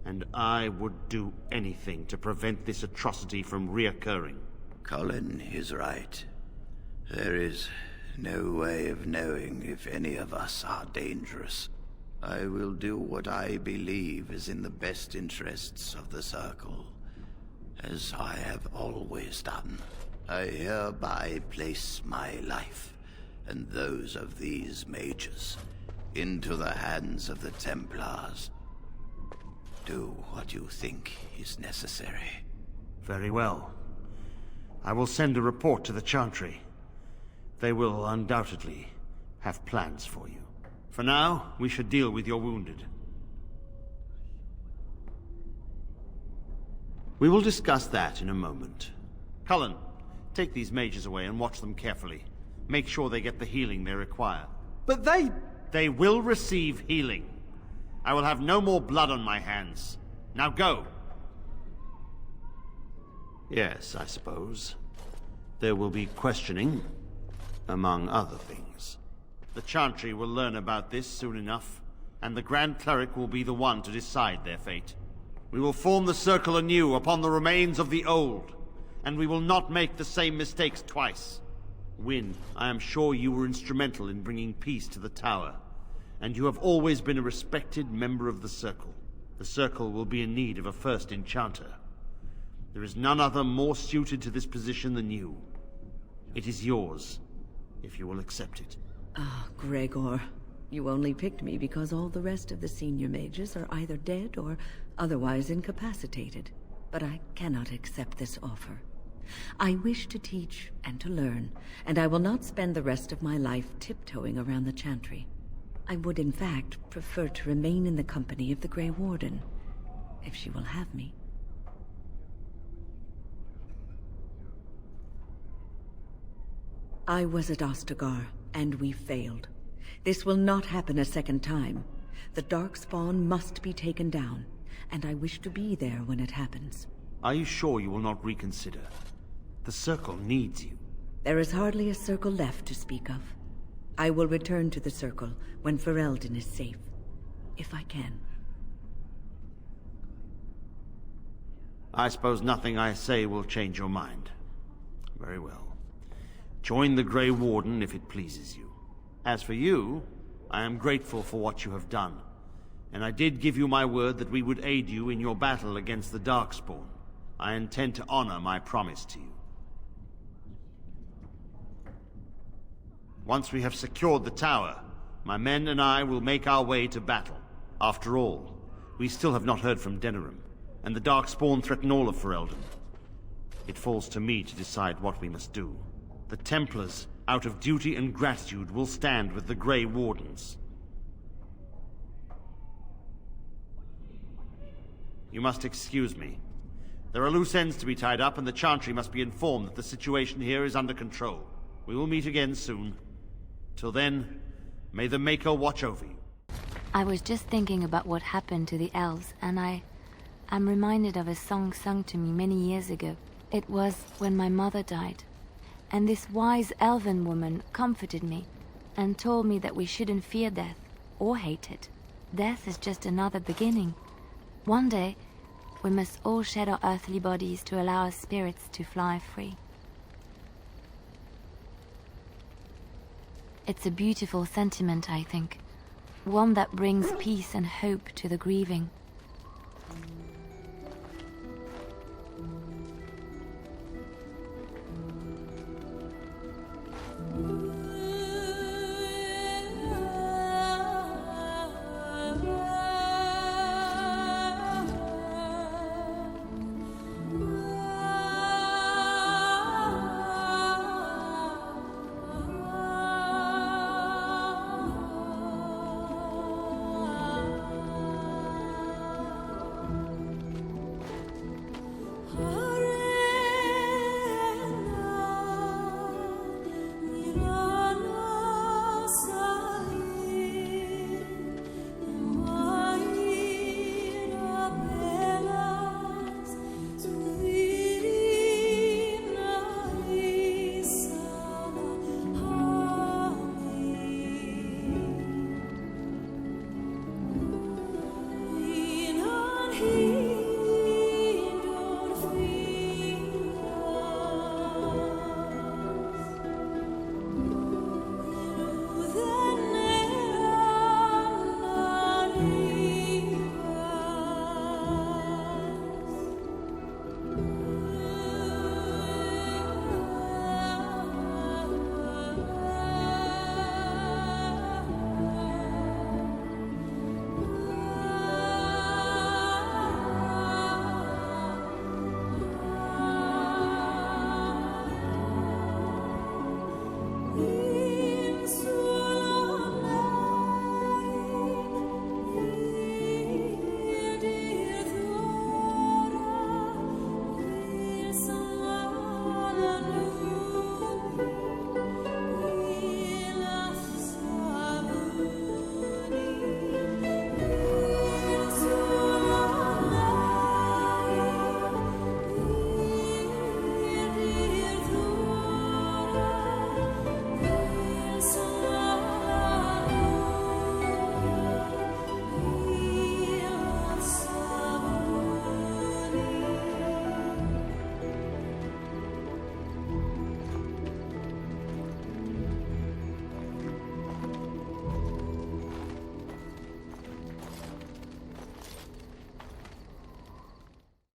And I would do anything to prevent this atrocity from reoccurring. Colin is right. There is no way of knowing if any of us are dangerous. I will do what I believe is in the best interests of the Circle, as I have always done. I hereby place my life, and those of these mages, into the hands of the Templars. Do what you think is necessary. Very well. I will send a report to the Chantry. They will undoubtedly have plans for you. For now, we should deal with your wounded. We will discuss that in a moment. Cullen, take these mages away and watch them carefully. Make sure they get the healing they require. But they... They will receive healing. I will have no more blood on my hands. Now go! Yes, I suppose. There will be questioning, among other things. The Chantry will learn about this soon enough, and the Grand Cleric will be the one to decide their fate. We will form the Circle anew upon the remains of the old, and we will not make the same mistakes twice. Wynne, I am sure you were instrumental in bringing peace to the Tower, and you have always been a respected member of the Circle. The Circle will be in need of a first enchanter. There is none other more suited to this position than you. It is yours, if you will accept it. Ah, Gregor. You only picked me because all the rest of the senior mages are either dead or otherwise incapacitated. But I cannot accept this offer. I wish to teach and to learn, and I will not spend the rest of my life tiptoeing around the Chantry. I would, in fact, prefer to remain in the company of the Grey Warden, if she will have me. I was at Ostagar, and we failed. This will not happen a second time. The Darkspawn must be taken down, and I wish to be there when it happens. Are you sure you will not reconsider? The Circle needs you. There is hardly a Circle left to speak of. I will return to the Circle when Ferelden is safe, if I can. I suppose nothing I say will change your mind. Very well. Join the Grey Warden if it pleases you. As for you, I am grateful for what you have done, and I did give you my word that we would aid you in your battle against the Darkspawn. I intend to honor my promise to you. Once we have secured the tower, my men and I will make our way to battle. After all, we still have not heard from Denerim, and the Darkspawn threaten all of Ferelden. It falls to me to decide what we must do. The Templars, out of duty and gratitude, will stand with the Grey Wardens. You must excuse me. There are loose ends to be tied up, and the Chantry must be informed that the situation here is under control. We will meet again soon. Till then, may the Maker watch over you. I was just thinking about what happened to the elves, and I'm reminded of a song sung to me many years ago. It was when my mother died, and this wise elven woman comforted me and told me that we shouldn't fear death or hate it. Death is just another beginning. One day, we must all shed our earthly bodies to allow our spirits to fly free. It's a beautiful sentiment, I think. One that brings peace and hope to the grieving.